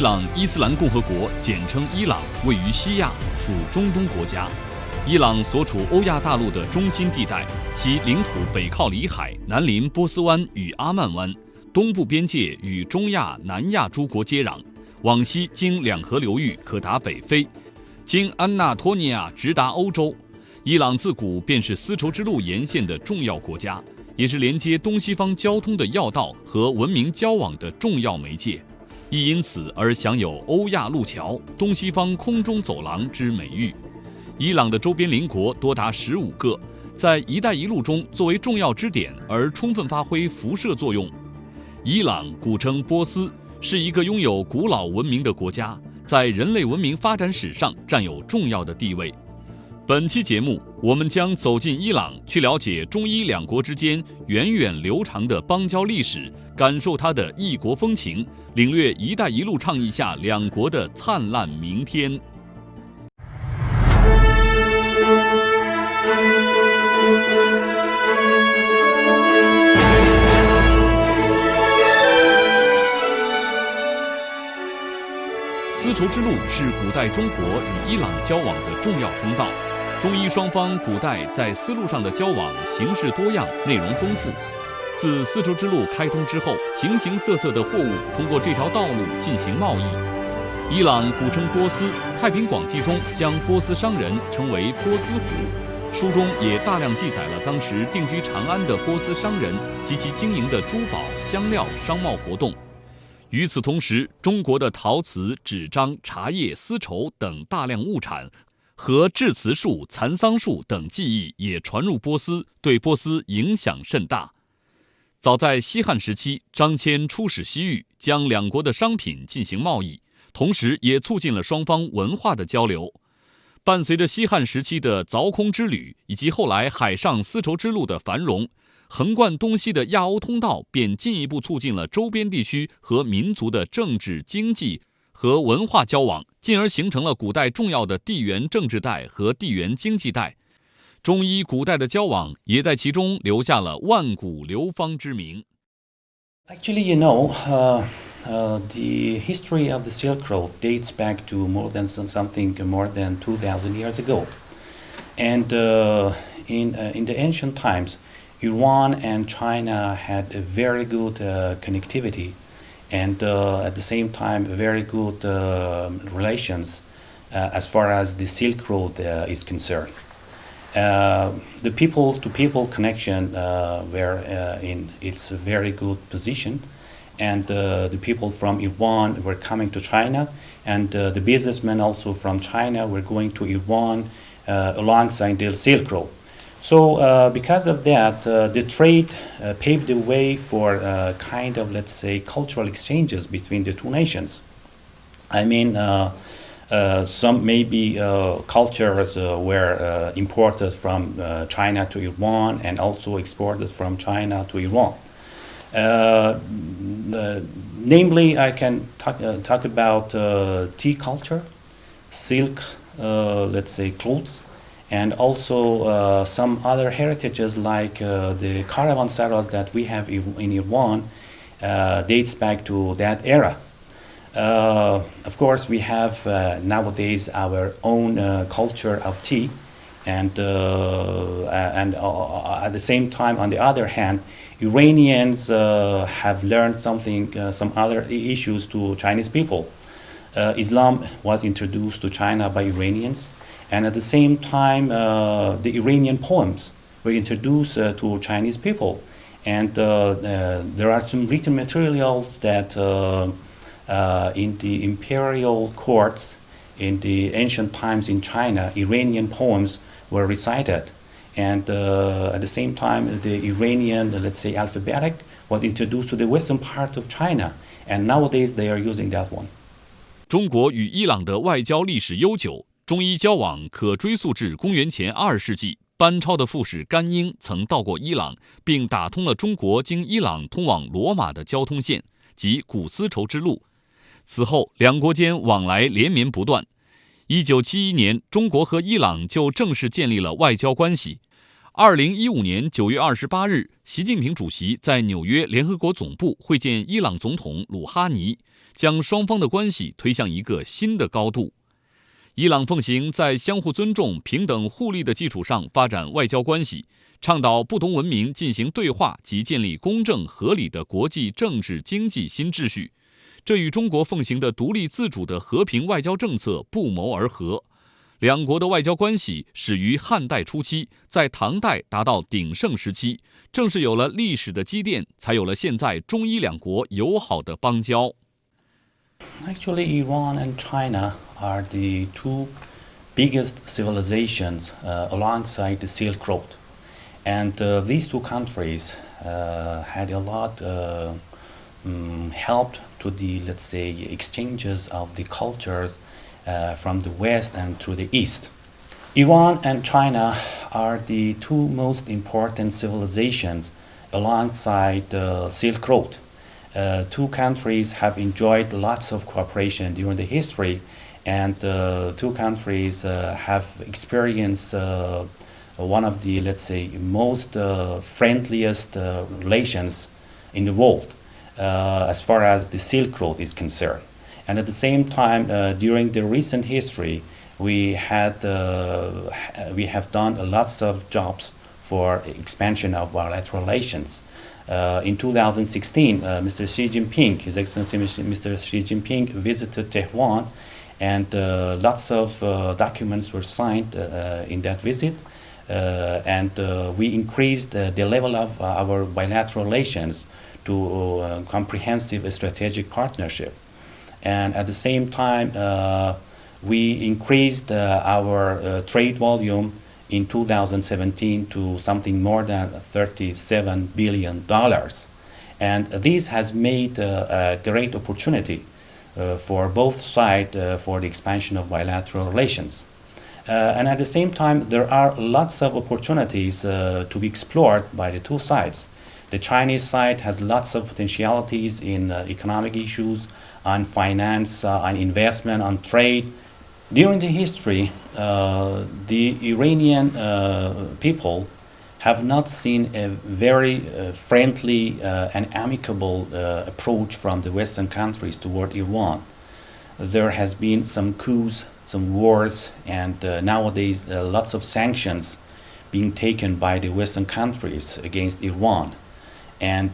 朗伊斯兰共和国简称伊朗，位于西亚，属中东国家。伊朗所处欧亚大陆的中心地带，其领土北靠里海，南临波斯湾与阿曼湾，东部边界与中亚、南亚诸国接壤，往西经两河流域可达北非，经安纳托尼亚直达欧洲。伊朗自古便是丝绸之路沿线的重要国家，也是连接东西方交通的要道和文明交往的重要媒介，亦因此而享有欧亚路桥、东西方空中走廊之美誉。伊朗的周边邻国多达15个，在“一带一路”中作为重要支点而充分发挥辐射作用。伊朗古称波斯，是一个拥有古老文明的国家，在人类文明发展史上占有重要的地位。本期节目，我们将走进伊朗，去了解中伊两国之间源远流长的邦交历史，感受它的异国风情，领略“一带一路”倡议下两国的灿烂明天。丝绸之路是古代中国与伊朗交往的重要通道。中伊双方古代在丝路上的交往形式多样，内容丰富。自丝绸之路开通之后，形形色色的货物通过这条道路进行贸易。伊朗古称波斯，《太平广记》中将波斯商人称为波斯虎，书中也大量记载了当时定居长安的波斯商人及其经营的珠宝、香料商贸活动。与此同时，中国的陶瓷、纸张、茶叶、丝绸等大量物产和制瓷术、蚕桑术等技艺也传入波斯，对波斯影响甚大。早在西汉时期，张骞出使西域，将两国的商品进行贸易，同时也促进了双方文化的交流。伴随着西汉时期的凿空之旅以及后来海上丝绸之路的繁荣，横贯东西的亚欧通道便进一步促进了周边地区和民族的政治、经济和文化交往，进而形成了古代重要的地缘政治带和地缘经济带。中伊古代的交往也在其中留下了万古流芳之名。Actually, the history of the Silk Road dates back to more than 2,000 years ago. And in the ancient times, Iran and China had a very good connectivity and at the same time very good relations as far as the Silk Road is concerned. The people-to-people connection were in its very good position, and the people from Iran were coming to China, and the businessmen also from China were going to Iran alongside the Silk Road. So because of that, the trade paved the way for kind of, let's say, cultural exchanges between the two nations. I mean, some maybe cultures were imported from China to Iran and also exported from China to Iran. Namely, I can talk about tea culture, silk, let's say, clothes, and also some other heritages like the caravanserais that we have in Iran dates back to that era. Of course, we have nowadays our own culture of tea, and at the same time, on the other hand, Iranians have learned some other issues to Chinese people. Islam was introduced to China by Iranians, and at the same time, the Iranian poems were introduced to Chinese people. And there are some written materials that in the imperial courts in the ancient times in China, Iranian poems were recited. And at the same time, the Iranian, let's say, alphabetic was introduced to the western part of China. And nowadays they are using that one. 中国与伊朗的外交历史悠久，中伊交往可追溯至公元前2世纪。班超的副使甘英曾到过伊朗，并打通了中国经伊朗通往罗马的交通线，即古丝绸之路。此后，两国间往来连绵不断。1971年，中国和伊朗就正式建立了外交关系。2015年9月28日，习近平主席在纽约联合国总部会见伊朗总统鲁哈尼，将双方的关系推向一个新的高度。伊朗奉行在相互尊重、平等互利的基础上发展外交关系，倡导不同文明进行对话及建立公正合理的国际政治经济新秩序，这与中国奉行的独立自主的和平外交政策不谋而合。两国的外交关系始于汉代初期，在唐代达到鼎盛时期，正是有了历史的积淀，才有了现在中伊两国友好的邦交。Actually, Iran and China are the two biggest civilizations alongside the Silk Road. And these two countries had a lot helped to the, let's say, exchanges of the cultures from the West and to the East. Iran and China are the two most important civilizations alongside the Silk Road. Two countries have enjoyed lots of cooperation during the history, and two countries have experienced one of the, let's say, most friendliest relations in the world as far as the Silk Road is concerned. And at the same time, during the recent history, we have done lots of jobs for expansion of bilateral relations. In 2016, Mr. Xi Jinping, His Excellency Mr. Xi Jinping, visited Tehran, and lots of documents were signed in that visit, and we increased the level of our bilateral relations to comprehensive strategic partnership. And at the same time, we increased our trade volume in 2017 to something more than $37 billion. And this has made a great opportunity for both sides for the expansion of bilateral relations. And at the same time, there are lots of opportunities to be explored by the two sides. The Chinese side has lots of potentialities in economic issues, on finance, on investment, on trade. During the history, the Iranian people have not seen a very friendly and amicable approach from the Western countries toward Iran. There has been some coups, some wars, and nowadays lots of sanctions being taken by the Western countries against Iran. And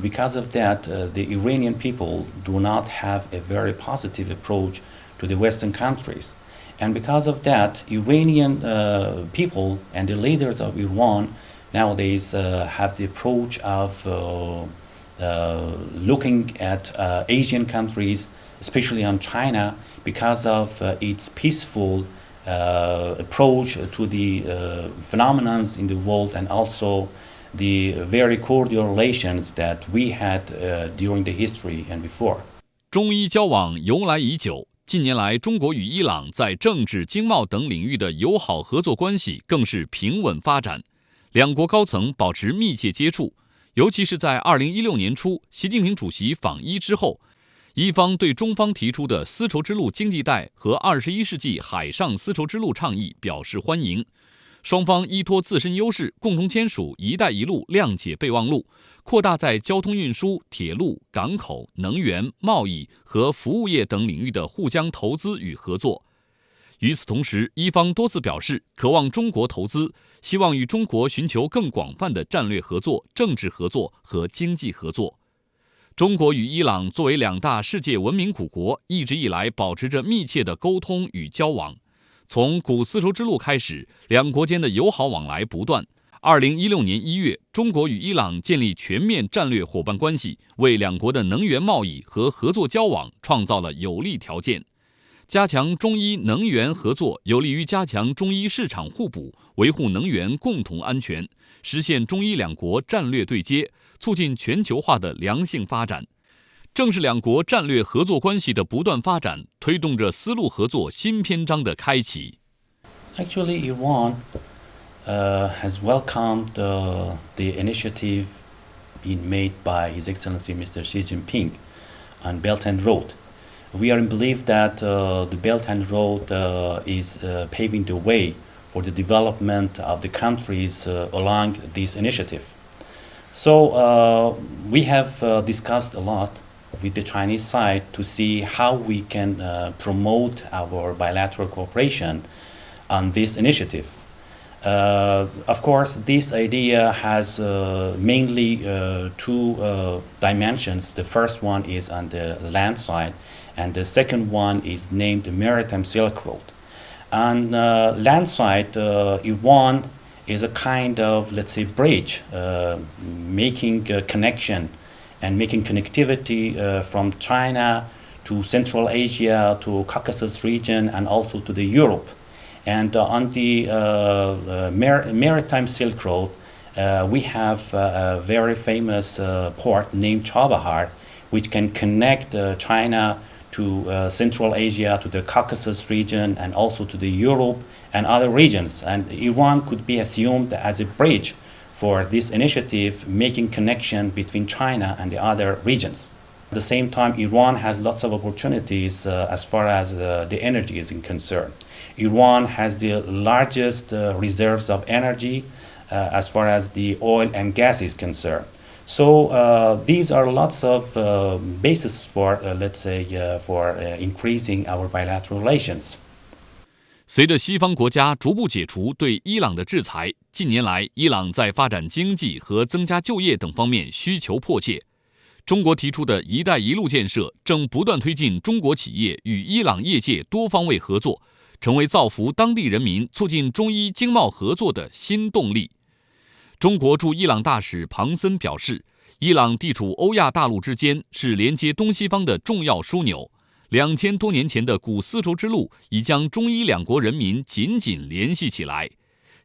because of that, the Iranian people do not have a very positive approach to the Western countries. And because of that, Iranian people and the leaders of Iran nowadays have the approach of looking at Asian countries, especially on China, because of its peaceful approach to the phenomena in the world, and also the very cordial relations that we had during the history and before. 中伊交往由来已久，近年来中国与伊朗在政治、经贸等领域的友好合作关系更是平稳发展，两国高层保持密切接触，尤其是在2016年初，习近平主席访伊之后，伊方对中方提出的丝绸之路经济带和21世纪海上丝绸之路倡议表示欢迎。双方依托自身优势，共同签署“一带一路”谅解备忘录，扩大在交通运输、铁路、港口、能源、贸易和服务业等领域的互相投资与合作。与此同时，伊方多次表示渴望中国投资，希望与中国寻求更广泛的战略合作、政治合作和经济合作。中国与伊朗作为两大世界文明古国，一直以来保持着密切的沟通与交往。从古丝绸之路开始，两国间的友好往来不断。2016年1月，中国与伊朗建立全面战略伙伴关系，为两国的能源贸易和合作交往创造了有利条件。加强中伊能源合作，有利于加强中伊市场互补，维护能源共同安全，实现中伊两国战略对接，促进全球化的良性发展。正是两国战略合作关系的不断发展，推动着丝路合作新篇章的开启。Actually, Iran has welcomed the initiative being made by His Excellency Mr. Xi Jinping on Belt and Road. We are in belief that the Belt and Road is paving the way for the development of the countries along this initiative. So we have discussed a lot with the Chinese side to see how we can promote our bilateral cooperation on this initiative. Of course, this idea has mainly two dimensions. The first one is on the land side, and the second one is named the Maritime Silk Road. On land side, Iran is a kind of, let's say, bridge, making a connection and making connectivity from China to Central Asia, to Caucasus region, and also to the Europe. And on the Maritime Silk Road, we have a very famous port named Chabahar, which can connect China to Central Asia, to the Caucasus region, and also to the Europe and other regions. And Iran could be assumed as a bridge for this initiative, making connection between China and the other regions. At the same time, Iran has lots of opportunities as far as the energy is concerned. Iran has the largest reserves of energy as far as the oil and gas is concerned. So these are lots of bases for, let's say, for increasing our bilateral relations. 随着西方国家逐步解除对伊朗的制裁，近年来伊朗在发展经济和增加就业等方面需求迫切。中国提出的一带一路建设正不断推进中国企业与伊朗业界多方位合作，成为造福当地人民、促进中伊经贸合作的新动力。中国驻伊朗大使庞森表示，伊朗地处欧亚大陆之间，是连接东西方的重要枢纽。2000多年前的古丝绸之路已将中伊两国人民紧紧联系起来。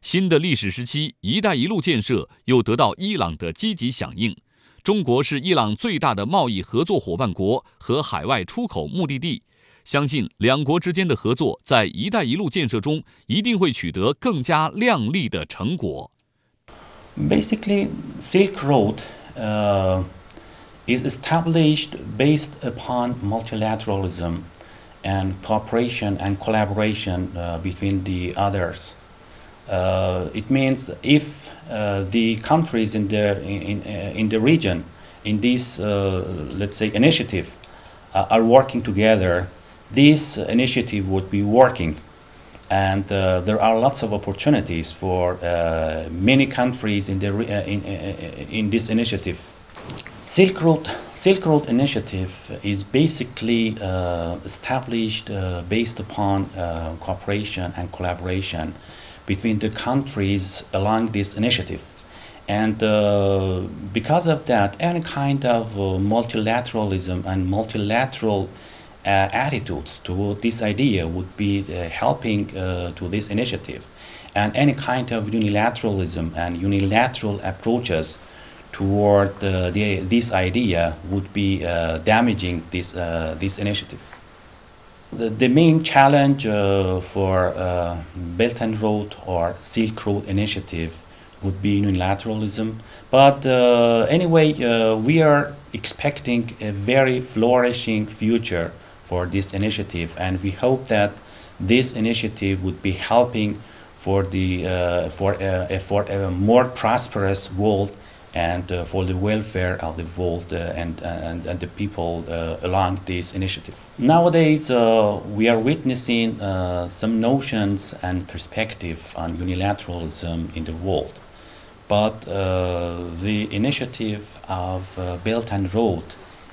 新的历史时期，一带一路建设又得到伊朗的积极响应。中国是伊朗最大的贸易合作伙伴国和海外出口目的地，相信两国之间的合作在一带一路建设中一定会取得更加亮丽的成果。Basically, Silk Road is established based upon multilateralism and cooperation and collaboration between the others. It means if the countries in the region, in this let's say initiative, are working together, this initiative would be working. And there are lots of opportunities for many countries in this initiative. Silk Road initiative is basically established based upon cooperation and collaboration between the countries along this initiative. And because of that, any kind of multilateralism and multilateral attitudes toward this idea would be helping to this initiative. And any kind of unilateralism and unilateral approaches toward this idea would be damaging this initiative. The main challenge for Belt and Road or Silk Road initiative would be unilateralism. But anyway, we are expecting a very flourishing future for this initiative, and we hope that this initiative would be helping for a more prosperous world and for the welfare of the world and the people along this initiative. Nowadays, we are witnessing some notions and perspective on unilateralism in the world. But the initiative of Belt and Road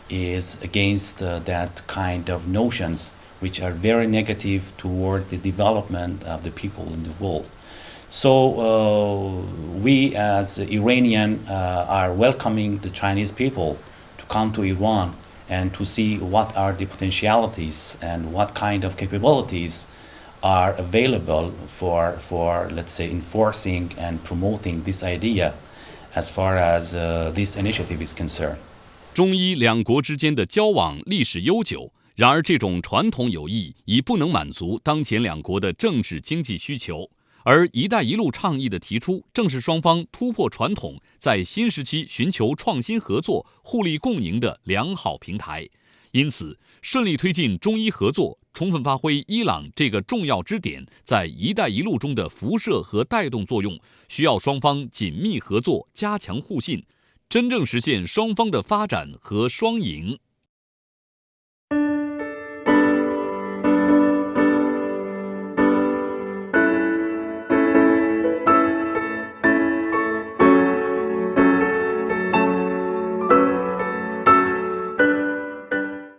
is against that kind of notions, which are very negative toward the development of the people in the world. So we as Iranian are welcoming the Chinese people to come to Iran and to see what are the potentialities and what kind of capabilities are available for let's say enforcing and promoting this idea as far as this initiative is concerned. 中伊两国之间的交往历史悠久，然而这种传统友谊已不能满足当前两国的政治经济需求。而“一带一路”倡议的提出，正是双方突破传统，在新时期寻求创新合作、互利共赢的良好平台，因此，顺利推进中伊合作，充分发挥伊朗这个重要支点在“一带一路”中的辐射和带动作用，需要双方紧密合作，加强互信，真正实现双方的发展和双赢。